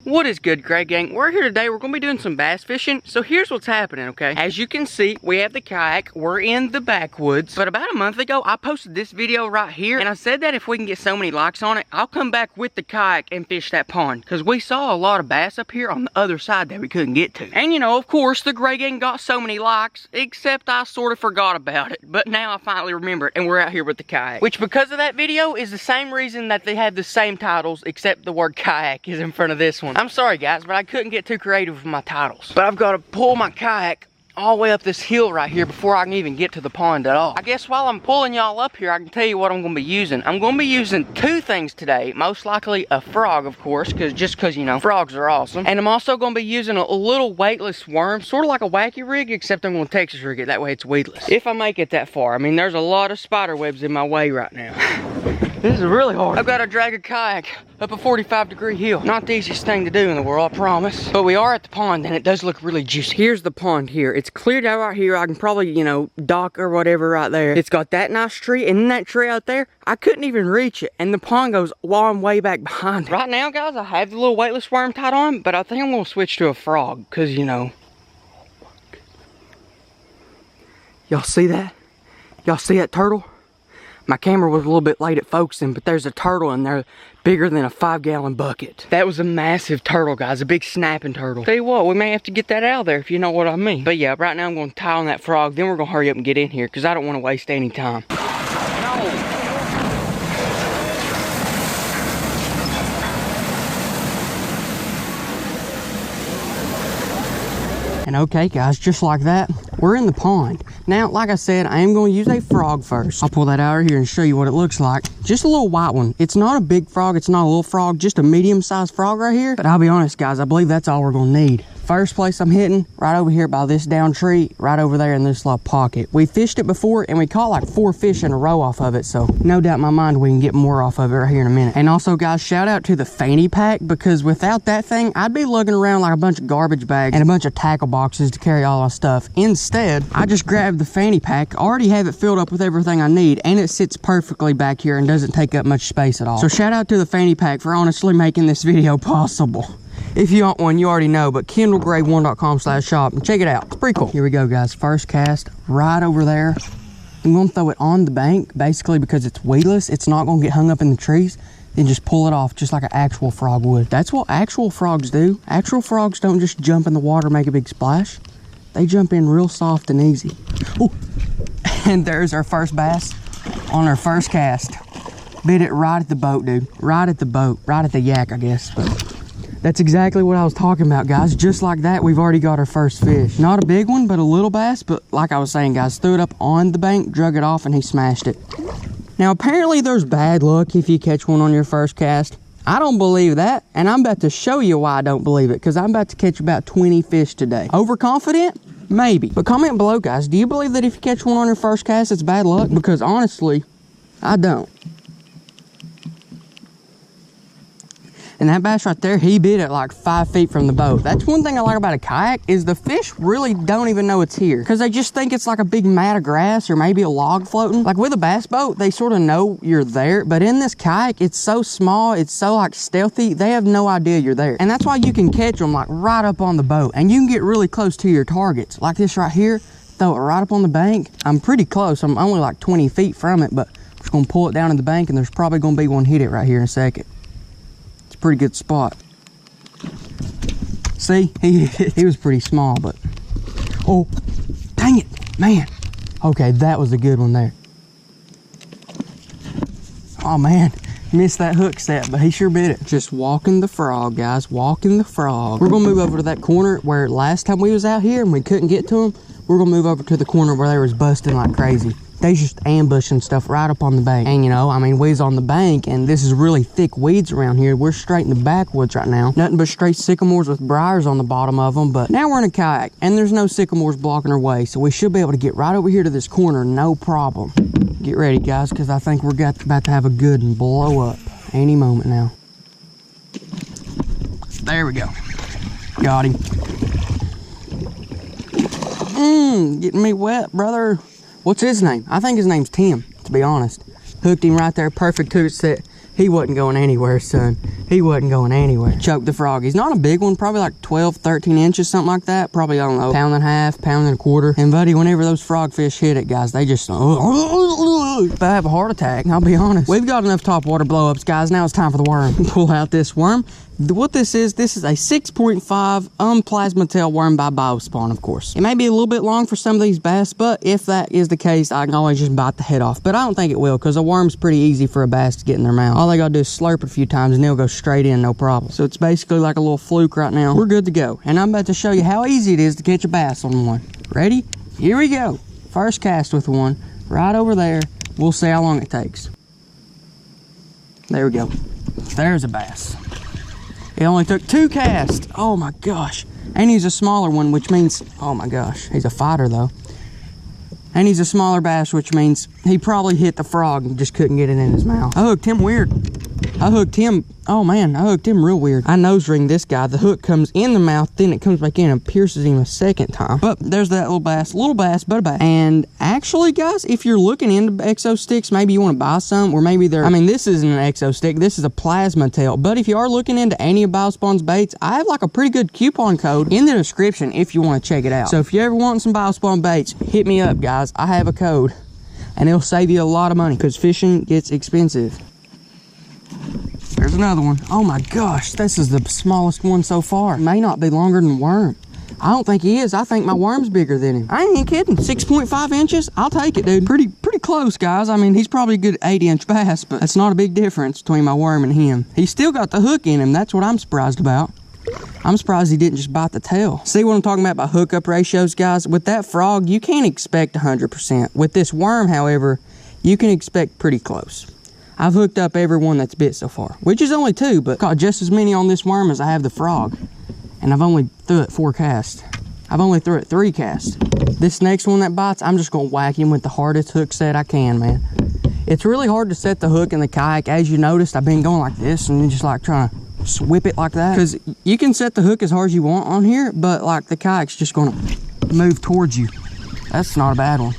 What is good, Greg Gang? We're here today. We're going to be doing some bass fishing. So here's what's happening, okay? As you can see, we have the kayak. We're in the backwoods. But about a month ago, I posted this video right here. And I said that if we can get so many likes on it, I'll come back with the kayak and fish that pond. Because we saw a lot of bass up here on the other side that we couldn't get to. And you know, of course, the Greg Gang got so many likes, except I sort of forgot about it. But now I finally remembered, and we're out here with the kayak. Which, because of that video, is the same reason that they have the same titles, except the word kayak is in front of this one. I'm sorry guys, but I couldn't get too creative with my titles. But I've got to pull my kayak all the way up this hill right here before I can even get to the pond at all. I guess while I'm pulling y'all up here, I can tell you what I'm going to be using. I'm going to be using two things today. Most likely a frog, of course, just because, you know, frogs are awesome. And I'm also going to be using a little weightless worm, sort of like a wacky rig, except I'm going to Texas rig it. That way it's weedless. If I make it that far. I mean, there's a lot of spider webs in my way right now. This is really hard. I've got to drag a kayak up a 45-degree hill. Not the easiest thing to do in the world, I promise. But we are at the pond, and it does look really juicy. Here's the pond here. It's cleared out right here. I can probably, you know, dock or whatever right there. It's got that nice tree, and then that tree out there, I couldn't even reach it. And the pond goes long way back behind it. Right now, guys, I have the little weightless worm tied on, but I think I'm going to switch to a frog, because, you know. Y'all see that? Y'all see that turtle? My camera was a little bit late at focusing, but there's a turtle in there bigger than a 5-gallon bucket. That was a massive turtle, guys, a big snapping turtle. Tell you what, we may have to get that out of there if you know what I mean. But yeah, right now I'm going to tie on that frog, then we're going to hurry up and get in here because I don't want to waste any time. And okay guys, just like that, we're in the pond. Now, like I said, I am going to use a frog first. I'll pull that out of here and show you what it looks like. Just a little white one. It's not a big frog, it's not a little frog, just a medium-sized frog right here. But I'll be honest guys, I believe that's all we're going to need. First place I'm hitting, right over here by this down tree, right over there in this little pocket. We fished it before and we caught like 4 fish in a row off of it, so no doubt in my mind we can get more off of it right here in a minute. And also guys, shout out to the fanny pack, because without that thing, I'd be lugging around like a bunch of garbage bags and a bunch of tackle boxes to carry all our stuff. Instead, I just grabbed the fanny pack, already have it filled up with everything I need, and it sits perfectly back here and doesn't take up much space at all. So shout out to the fanny pack for honestly making this video possible. If you want one, you already know, but kendallgrade1.com/shop and check it out. It's pretty cool. Here we go, guys. First cast right over there. I'm going to throw it on the bank, basically because it's weedless. It's not going to get hung up in the trees. Then just pull it off just like an actual frog would. That's what actual frogs do. Actual frogs don't just jump in the water and make a big splash. They jump in real soft and easy. Ooh. And there's our first bass on our first cast. Bit it right at the boat, dude. Right at the boat. Right at the yak, I guess. But that's exactly what I was talking about, guys. Just like that, we've already got our first fish. Not a big one, but a little bass. But like I was saying, guys, threw it up on the bank, drug it off, and he smashed it. Now, apparently there's bad luck if you catch one on your first cast. I don't believe that, and I'm about to show you why I don't believe it, because I'm about to catch about 20 fish today. Overconfident? Maybe. But comment below, guys. Do you believe that if you catch one on your first cast, it's bad luck? Because honestly, I don't. And that bass right there, he bit it like 5 feet from the boat. That's one thing I like about a kayak, is the fish really don't even know it's here, because they just think it's like a big mat of grass or maybe a log floating. Like with a bass boat, they sort of know you're there, but in this kayak, it's so small, it's so like stealthy, they have no idea you're there. And that's why you can catch them like right up on the boat, and you can get really close to your targets. Like this right here, throw it right up on the bank. I'm pretty close, I'm only like 20 feet from it, but I'm just gonna pull it down in the bank, and there's probably gonna be one hit it right here in a second. Pretty good spot. See, he was pretty small, but oh dang it, man. Okay, that was a good one there. Oh man, missed that hook set, but he sure bit it. Just walking the frog, guys, walking the frog. We're gonna move over to that corner where last time we was out here and we couldn't get to him. We're gonna move over to the corner where they was busting like crazy. They just ambushing stuff right up on the bank. And you know, I mean, we's on the bank and this is really thick weeds around here. We're straight in the backwoods right now. Nothing but straight sycamores with briars on the bottom of them. But now we're in a kayak and there's no sycamores blocking our way. So we should be able to get right over here to this corner, no problem. Get ready, guys, because I think we're about to have a good and blow up any moment now. There we go. Got him. Getting me wet, brother. What's his name? I think his name's Tim, to be honest. Hooked him right there, perfect hook set. He wasn't going anywhere, son. He wasn't going anywhere. Choked the frog. He's not a big one, probably like 12, 13 inches, something like that. Probably, I don't know, pound and a half, pound and a quarter. And buddy, whenever those frogfish hit it, guys, they just, I have a heart attack, I'll be honest. We've got enough top water blow-ups, guys. Now it's time for the worm. Pull out this worm. What this is a 6.5 plasma tail worm by Biospawn, of course. It may be a little bit long for some of these bass, but if that is the case, I can always just bite the head off. But I don't think it will, because a worm's pretty easy for a bass to get in their mouth. All they gotta do is slurp it a few times and they'll go straight in, no problem. So it's basically like a little fluke right now. We're good to go. And I'm about to show you how easy it is to catch a bass on one. Ready? Here we go. First cast with one, right over there. We'll see how long it takes. There we go. There's a bass. It only took 2 casts. Oh my gosh. And he's a smaller one, which means, oh my gosh, he's a fighter though. And he's a smaller bass, which means he probably hit the frog and just couldn't get it in his mouth. I hooked him weird. I hooked him, oh man, I hooked him real weird. I nose ringed this guy. The hook comes in the mouth, then it comes back in and pierces him a second time. But there's that little bass, but a bass. And actually, guys, if you're looking into exo sticks, maybe you want to buy some, or maybe they're, I mean, this isn't an exo stick, this is a plasma tail. But if you are looking into any of Biospawn's baits, I have like a pretty good coupon code in the description if you want to check it out. So if you ever want some Biospawn baits, hit me up, guys. I have a code and it'll save you a lot of money because fishing gets expensive. There's another one. Oh my gosh, this is the smallest one so far. It may not be longer than a worm. I don't think he is. I think my worm's bigger than him. I ain't kidding. 6.5 inches? I'll take it, dude. Pretty close, guys. I mean, he's probably a good 8-inch bass, but that's not a big difference between my worm and him. He's still got the hook in him. That's what I'm surprised about. I'm surprised he didn't just bite the tail. See what I'm talking about by hookup ratios, guys? With that frog, you can't expect 100%. With this worm, however, you can expect pretty close. I've hooked up every one that's bit so far, which is only 2, but caught just as many on this worm as I have the frog. And I've only threw it 4 casts. I've only threw it 3 casts. This next one that bites, I'm just gonna whack him with the hardest hook set I can, man. It's really hard to set the hook in the kayak. As you noticed, I've been going like this and just like trying to whip it like that. Because you can set the hook as hard as you want on here, but like the kayak's just gonna move towards you. That's not a bad one.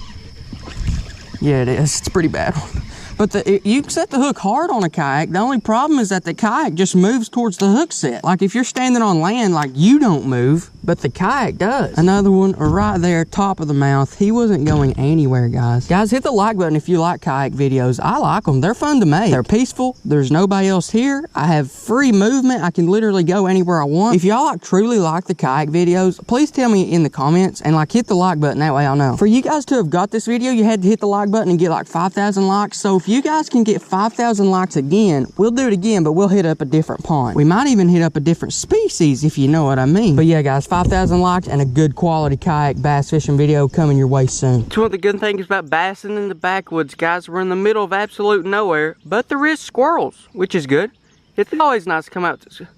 Yeah, it is. It's a pretty bad one. But you can set the hook hard on a kayak. The only problem is that the kayak just moves towards the hook set. Like if you're standing on land, like you don't move, but the kayak does. Another one right there, top of the mouth. He wasn't going anywhere, guys. Guys, hit the like button if you like kayak videos. I like them. They're fun to make. They're peaceful. There's nobody else here. I have free movement. I can literally go anywhere I want. If y'all truly like the kayak videos, please tell me in the comments and like hit the like button. That way I'll know. For you guys to have got this video, you had to hit the like button and get like 5,000 likes. So if you guys can get 5,000 likes again, we'll do it again, but we'll hit up a different pond. We might even hit up a different species, if you know what I mean. But yeah, guys, 5,000 likes and a good quality kayak bass fishing video coming your way soon. It's one of the good things about bassing in the backwoods, guys. We're in the middle of absolute nowhere, but there is squirrels, which is good. It's always nice to come out to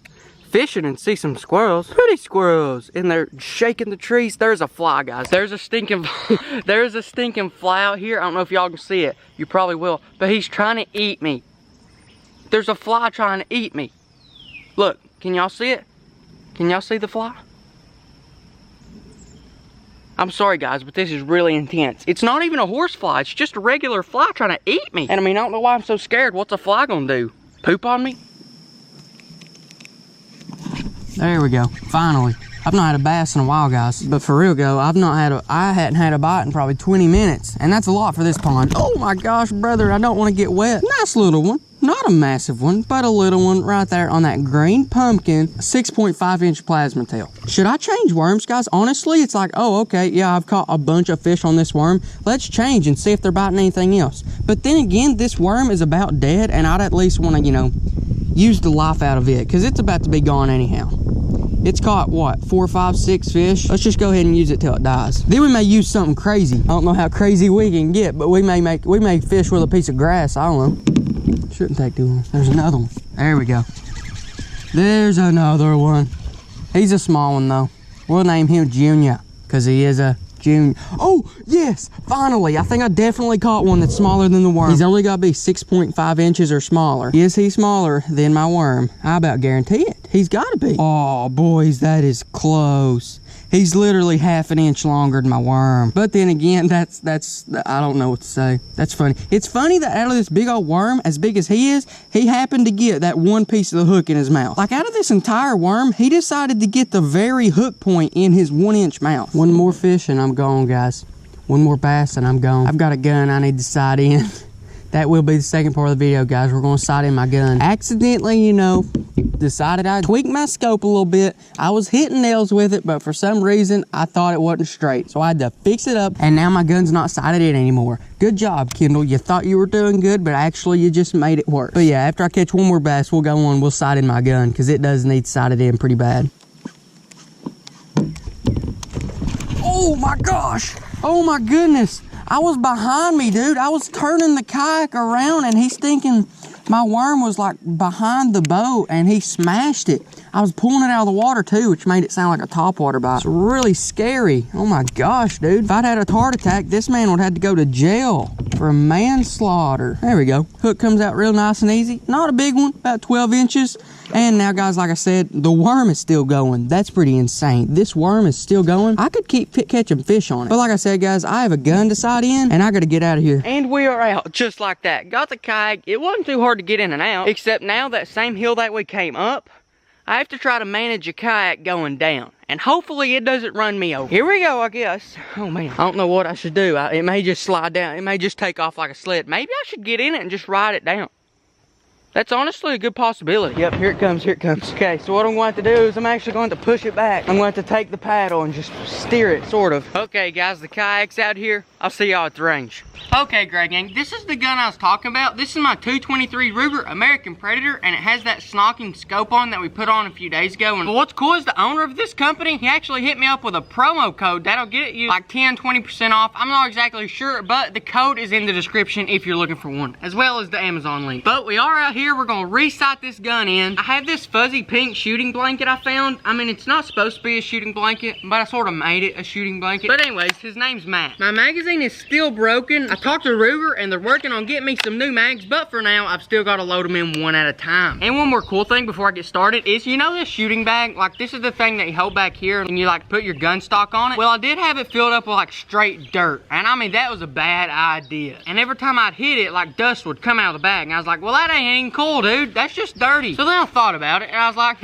fishing and see some squirrels. Pretty squirrels. And they're shaking the trees. There's a fly, guys. There's a stinking fly out here. I don't know if y'all can see it. You probably will. But he's trying to eat me. There's a fly trying to eat me. Look, can y'all see it? Can y'all see the fly? I'm sorry, guys, but this is really intense. It's not even a horse fly. It's just a regular fly trying to eat me. And I mean, I don't know why I'm so scared. What's a fly gonna do? Poop on me? There we go, finally. I've not had a bass in a while, guys. But for real, I hadn't had a bite in probably 20 minutes. And that's a lot for this pond. Oh my gosh, brother, I don't want to get wet. Nice little one. Not a massive one, but a little one right there on that green pumpkin, 6.5-inch plasma tail. Should I change worms, guys? Honestly, it's like, oh, okay, yeah, I've caught a bunch of fish on this worm. Let's change and see if they're biting anything else. But then again, this worm is about dead, and I'd at least want to, you know, use the life out of it, because it's about to be gone anyhow. It's caught, what, 4, 5, 6 fish? Let's just go ahead and use it till it dies. Then we may use something crazy. I don't know how crazy we can get, but we may fish with a piece of grass. I don't know. Shouldn't take too long. There's another one. There we go. There's another one. He's a small one, though. We'll name him Junior, because he is a junior. Oh, yes, finally. I think I definitely caught one that's smaller than the worm. He's only got to be 6.5 inches or smaller. Is he smaller than my worm? I about guarantee it. He's gotta be. Oh, boys, that is close. He's literally half an inch longer than my worm. But then again, that's I don't know what to say. That's funny. It's funny that out of this big old worm, as big as he is, he happened to get that one piece of the hook in his mouth. Like out of this entire worm, he decided to get the very hook point in his 1-inch mouth. One more fish and I'm gone, guys. One more bass and I'm gone. I've got a gun I need to sight in. That will be the second part of the video, guys. We're gonna sight in my gun. Accidentally, you know, decided I'd tweak my scope a little bit. I was hitting nails with it, but for some reason, I thought it wasn't straight. So I had to fix it up, and now my gun's not sighted in anymore. Good job, Kendall. You thought you were doing good, but actually you just made it worse. But yeah, after I catch one more bass, we'll go on, we'll sight in my gun, because it does need sighted in pretty bad. Oh my gosh! Oh my goodness! I was behind me, dude. I was turning the kayak around and he's thinking my worm was like behind the boat and he smashed it. I was pulling it out of the water too, which made it sound like a topwater bite. It's really scary. Oh my gosh, dude. If I'd had a heart attack, this man would have had to go to jail for manslaughter. There we go. Hook comes out real nice and easy. Not a big one, about 12 inches. And now, guys, like I said, the worm is still going. That's pretty insane. This worm is still going. I could keep catching fish on it. But like I said, guys, I have a gun to sight in, and I got to get out of here. And we are out, just like that. Got the kayak. It wasn't too hard to get in and out, except now that same hill that we came up, I have to try to manage a kayak going down. And hopefully it doesn't run me over. Here we go, I guess. Oh, man. I don't know what I should do. It may just slide down. It may just take off like a sled. Maybe I should get in it and just ride it down. That's honestly a good possibility. Yep, here it comes, here it comes. Okay, so what I'm going to do is I'm actually going to push it back. I'm going to take the paddle and just steer it, sort of. Okay, guys, the kayak's out here. I'll see y'all at the range. Okay, Greg gang, this is the gun I was talking about. This is my 223 Ruger American Predator, and it has that snocking scope on that we put on a few days ago. And what's cool is the owner of this company, he actually hit me up with a promo code that'll get you like 10-20% off. I'm not exactly sure, but the code is in the description if you're looking for one, as well as the Amazon link. But we are out here. We're gonna re-sight this gun in. I have this fuzzy pink shooting blanket I found. I mean, it's not supposed to be a shooting blanket, but I sort of made it a shooting blanket. But anyways, his name's Matt. My magazine is still broken. I talked to Ruger and they're working on getting me some new mags, but for now, I've still got to load them in one at a time. And one more cool thing before I get started is, you know this shooting bag? Like, this is the thing that you hold back here and you like put your gun stock on it. Well, I did have it filled up with like straight dirt. And I mean, that was a bad idea. And every time I'd hit it, like dust would come out of the bag. And I was like, well, that ain't even cool, dude. That's just dirty. So then I thought about it and I was like,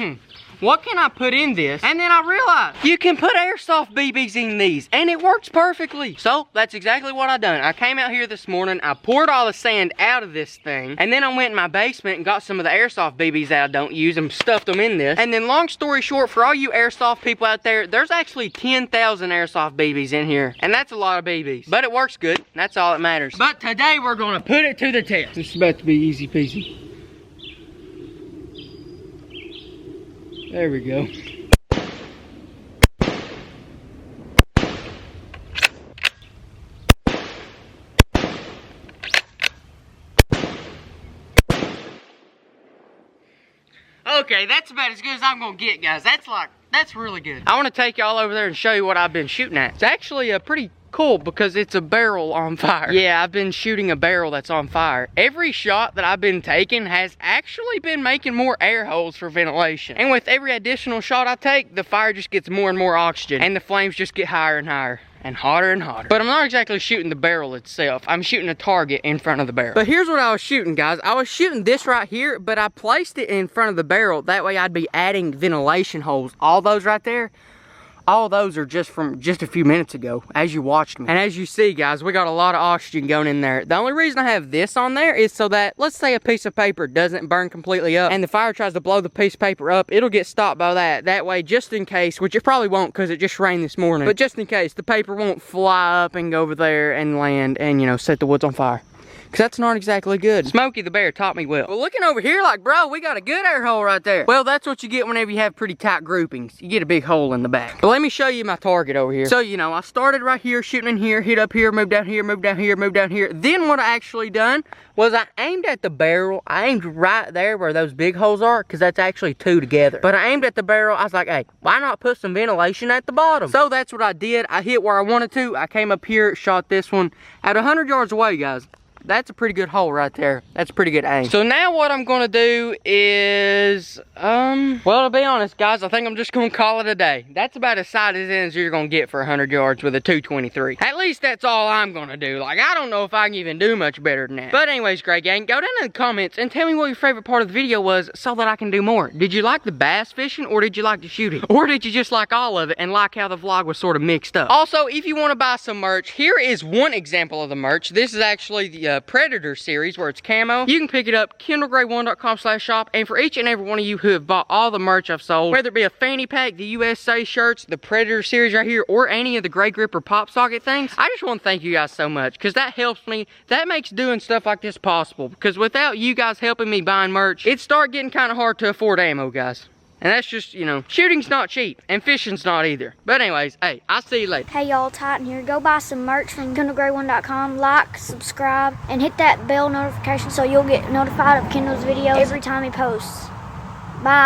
what can I put in this? And then I realized you can put airsoft BBs in these and it works perfectly. So that's exactly what I done. I came out here this morning, I poured all the sand out of this thing, and then I went in my basement and got some of the airsoft BBs that I don't use and stuffed them in this. And then long story short, for all you airsoft people out there, there's actually 10,000 airsoft BBs in here. And that's a lot of BBs, but it works good. That's all that matters. But today we're gonna put it to the test. This is about to be easy peasy. There we go. Okay, that's about as good as I'm gonna get, guys. That's really good. I wanna take y'all over there and show you what I've been shooting at. It's actually a pretty cool because it's a barrel on fire. Yeah, I've been shooting a barrel that's on fire. Every shot that I've been taking has actually been making more air holes for ventilation. And with every additional shot I take, the fire just gets more and more oxygen and the flames just get higher and higher and hotter and hotter. But I'm not exactly shooting the barrel itself. I'm shooting a target in front of the barrel. But here's what I was shooting, guys. I was shooting this right here, but I placed it in front of the barrel. That way I'd be adding ventilation holes. All those right there, all those are just from just a few minutes ago, as you watched me. And as you see, guys, we got a lot of oxygen going in there. The only reason I have this on there is so that, let's say a piece of paper doesn't burn completely up and the fire tries to blow the piece of paper up, it'll get stopped by that. That way, just in case, which it probably won't because it just rained this morning, but just in case, the paper won't fly up and go over there and land and, you know, set the woods on fire. Because that's not exactly good. Smokey the Bear taught me well. Well, looking over here like, bro, we got a good air hole right there. Well, that's what you get whenever you have pretty tight groupings. You get a big hole in the back. But let me show you my target over here. So, you know, I started right here, shooting in here, hit up here, moved down here, moved down here, moved down here. Then what I actually done was I aimed at the barrel. I aimed right there where those big holes are, because that's actually two together. But I aimed at the barrel. I was like, hey, why not put some ventilation at the bottom? So that's what I did. I hit where I wanted to. I came up here, shot this one at 100 yards away, guys. That's a pretty good hole right there. That's a pretty good aim. So now what I'm gonna do is, well, to be honest, guys, I think I'm just gonna call it a day. That's about as sight as in as you're gonna get for 100 yards with a 223. At least that's all I'm gonna do. Like, I don't know if I can even do much better than that. But anyways, Gray Gang, go down in the comments and tell me what your favorite part of the video was so that I can do more. Did you like the bass fishing, or did you like the shooting? Or did you just like all of it and like how the vlog was sort of mixed up? Also, if you want to buy some merch, here is one example of the merch. This is actually the Predator series where it's camo. You can pick it up, kendallgray1.com/shop, and for each and every one of you who have bought all the merch I've sold, whether it be a fanny pack, the USA shirts, the Predator series right here, or any of the Gray Gripper pop socket things, I just want to thank you guys so much, because that helps me. That makes doing stuff like this possible, because without you guys helping me buying merch, it'd start getting kind of hard to afford ammo, guys. And that's just, you know, shooting's not cheap, and fishing's not either. But anyways, hey, I'll see you later. Hey y'all, Titan here. Go buy some merch from KendallGray1.com. Like, subscribe, and hit that bell notification so you'll get notified of Kendall's video every time he posts. Bye.